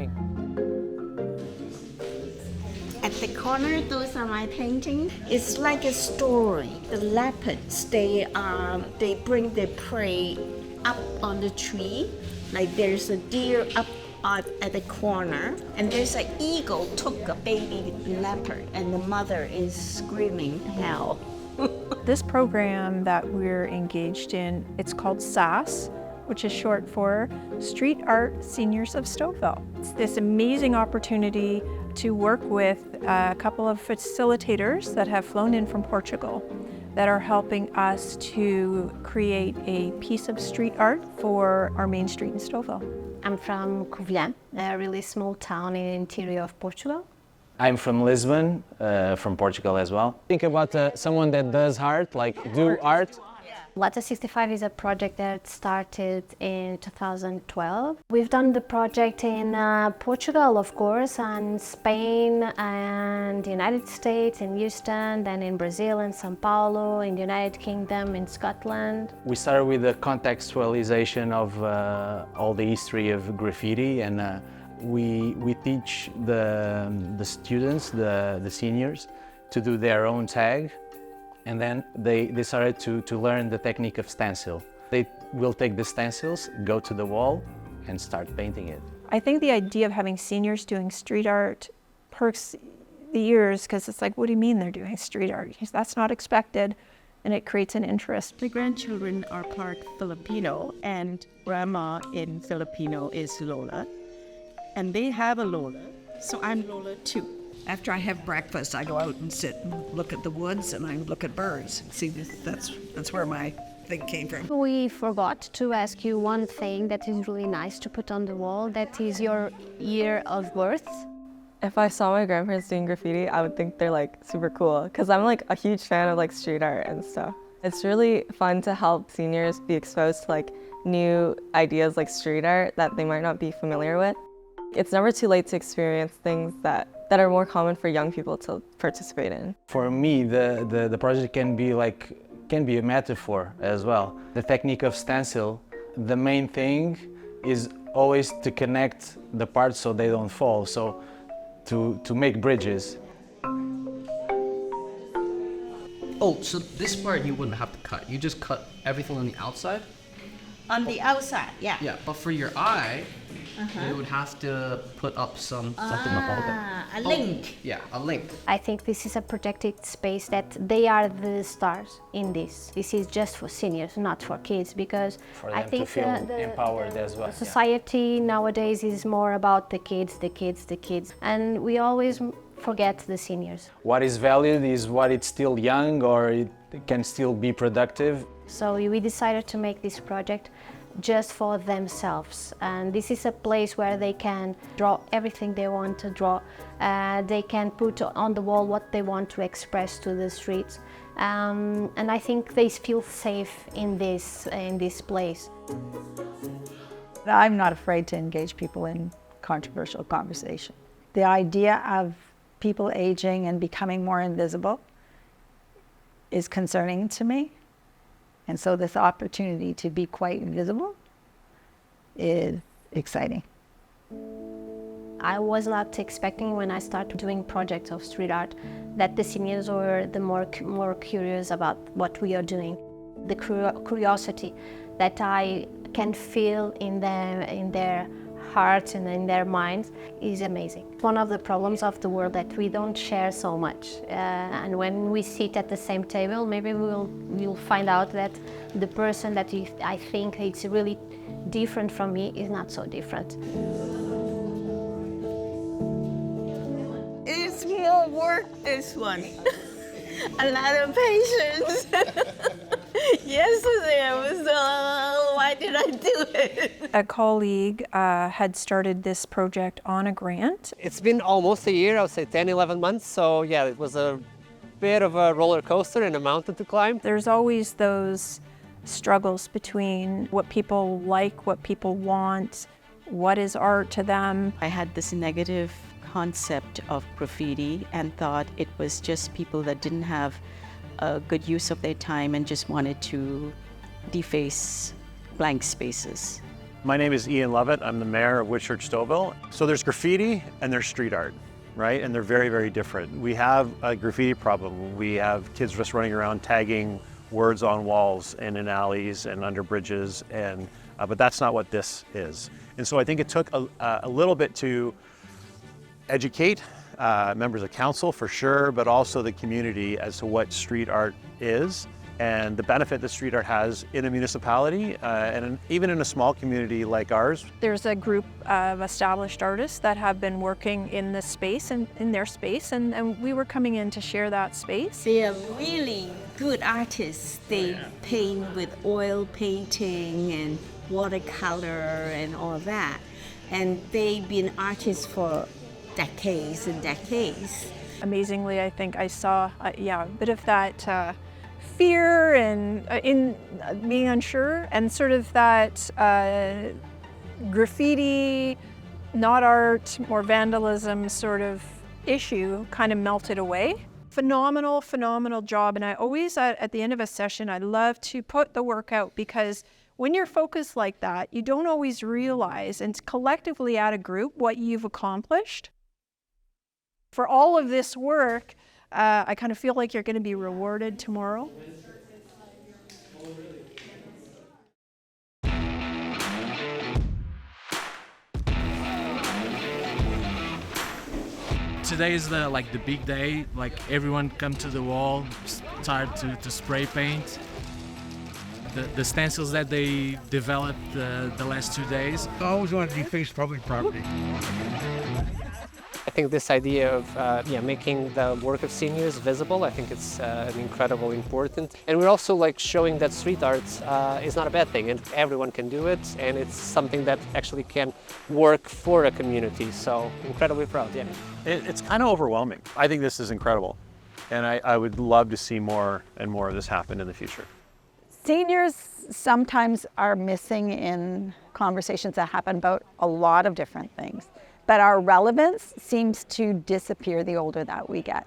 paint. At the corner, those are my paintings. It's like a story. The leopards, they bring their prey up on the tree. Like there's a deer up at the corner, and there's an eagle took a baby leopard, and the mother is screaming hell. This program that we're engaged in, it's called SASS, which is short for Street Art Seniors of Stouffville. It's this amazing opportunity to work with a couple of facilitators that have flown in from Portugal that are helping us to create a piece of street art for our main street in Stouffville. I'm from Covilhã, a really small town in the interior of Portugal. I'm from Lisbon, from Portugal as well. Think about someone that does art, like do art. LATA 65 is a project that started in 2012. We've done the project in Portugal, of course, and Spain, and the United States, in Houston, then in Brazil, in São Paulo, in the United Kingdom, in Scotland. We started with the contextualization of all the history of graffiti, and we teach the students, the seniors, to do their own tag. And then they started to learn the technique of stencil. They will take the stencils, go to the wall, and start painting it. I think the idea of having seniors doing street art perks the ears, because it's like, what do you mean they're doing street art? That's not expected, and it creates an interest. The grandchildren are part Filipino, and grandma in Filipino is Lola. And they have a Lola, so I'm Lola too. After I have breakfast, I go out and sit and look at the woods, and I look at birds. See, that's where my thing came from. We forgot to ask you one thing that is really nice to put on the wall. That is your year of birth. If I saw my grandparents doing graffiti, I would think they're like super cool, because I'm like a huge fan of like street art and stuff. It's really fun to help seniors be exposed to like new ideas like street art that they might not be familiar with. It's never too late to experience things that are more common for young people to participate in. For me, the project can be a metaphor as well. The technique of stencil, the main thing is always to connect the parts so they don't fall, so to make bridges. Oh, so this part you wouldn't have to cut. You just cut everything on the outside? On the outside, yeah. Yeah, but for your eye, you would have to put up something a link. Yeah, a link. I think this is a protected space that they are the stars in this. This is just for seniors, not for kids, because For them I think to feel empowered as well. Society nowadays is more about the kids, and we always forget the seniors. What is valued is what it's still young or it can still be productive. So we decided to make this project just for themselves, and this is a place where they can draw everything they want to draw. They can put on the wall what they want to express to the streets, and I think they feel safe in this place. I'm not afraid to engage people in controversial conversation. The idea of people aging and becoming more invisible is concerning to me. And so this opportunity to be quite invisible is exciting. I was not expecting when I started doing projects of street art that the seniors were the more curious about what we are doing. The curiosity that I can feel in their hearts and in their minds is amazing. One of the problems of the world that we don't share so much, and when we sit at the same table, maybe we'll find out that the person that I think is really different from me is not so different. It's more work, this one. A lot of patience. Yesterday I was, why did I do it? A colleague had started this project on a grant. It's been almost a year, I would say 10, 11 months. So yeah, it was a bit of a roller coaster and a mountain to climb. There's always those struggles between what people like, what people want, what is art to them. I had this negative concept of graffiti and thought it was just people that didn't have a good use of their time and just wanted to deface blank spaces. My name is Ian Lovett. I'm the mayor of Whitchurch Stouffville. So there's graffiti and there's street art, right? And they're very, very different. We have a graffiti problem. We have kids just running around tagging words on walls and in alleys and under bridges, and but that's not what this is. And so I think it took a little bit to educate members of council for sure, but also the community as to what street art is and the benefit that street art has in a municipality and even in a small community like ours. There's a group of established artists that have been working in this space and in their space, and we were coming in to share that space. They are really good artists. They paint with oil painting and watercolor and all that. And they've been artists for decades and decades. Amazingly, I think I saw a bit of that fear and in being unsure, and sort of that graffiti, not art, more vandalism sort of issue kind of melted away. Phenomenal, phenomenal job. And I always, at the end of a session, I love to put the work out, because when you're focused like that, you don't always realize, and collectively at a group, what you've accomplished. For all of this work, I kind of feel like you're going to be rewarded tomorrow. Today is the big day. Like, everyone come to the wall, start to spray paint. The stencils that they developed the last 2 days. I always wanted to deface public property. I think this idea of making the work of seniors visible, I think it's incredibly important. And we're also showing that street art is not a bad thing, and everyone can do it, and it's something that actually can work for a community. So incredibly proud, yeah. It's kind of overwhelming. I think this is incredible, and I would love to see more and more of this happen in the future. Seniors sometimes are missing in conversations that happen about a lot of different things. But our relevance seems to disappear the older that we get.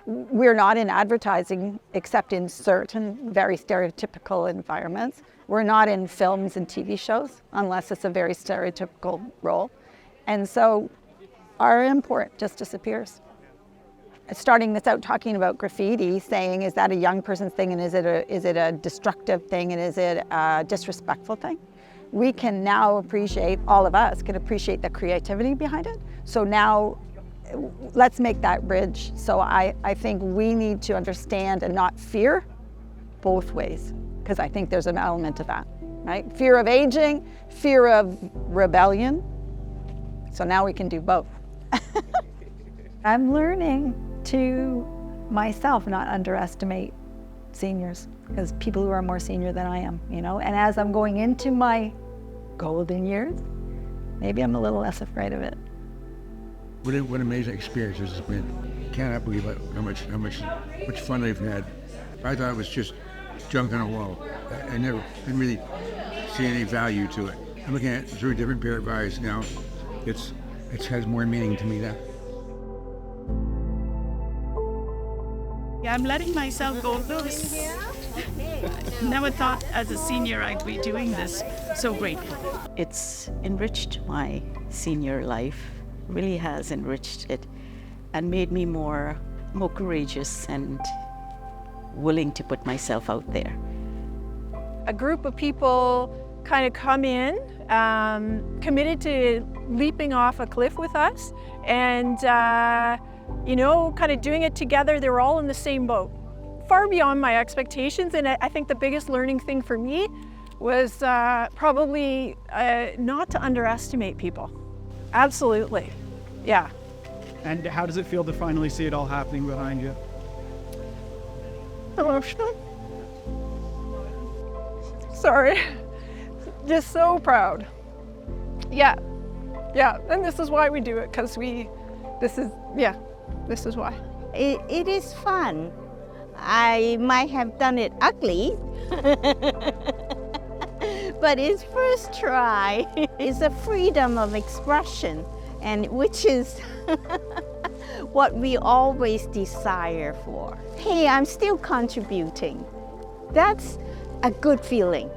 We're not in advertising except in certain very stereotypical environments. We're not in films and TV shows unless it's a very stereotypical role. And so our import just disappears. Starting this out talking about graffiti, saying, is that a young person's thing, and is it a destructive thing, and is it a disrespectful thing? We can now appreciate, all of us can appreciate the creativity behind it. So now let's make that bridge. So I think we need to understand and not fear both ways, because I think there's an element of that, right? Fear of aging, fear of rebellion. So now we can do both. I'm learning to myself not underestimate seniors, because people who are more senior than I am, and as I'm going into my golden years, maybe I'm a little less afraid of it. What an amazing experience this has been. Cannot believe how much fun they've had. I thought it was just junk on a wall. I didn't really see any value to it. I'm looking at it through a different pair of eyes now. It has more meaning to me now. I'm letting myself go loose. Never thought as a senior I'd be doing this. So grateful. It's enriched my senior life, really has enriched it, and made me more courageous and willing to put myself out there. A group of people kind of come in, committed to leaping off a cliff with us, and kind of doing it together. They were all in the same boat. Far beyond my expectations, and I think the biggest learning thing for me was probably not to underestimate people. Absolutely, yeah. And how does it feel to finally see it all happening behind you? Emotional. Sorry. Just so proud. Yeah, and this is why we do it, because this is why. It is fun. I might have done it ugly, but it's first try. It's a freedom of expression, and which is what we always desire for. Hey, I'm still contributing. That's a good feeling.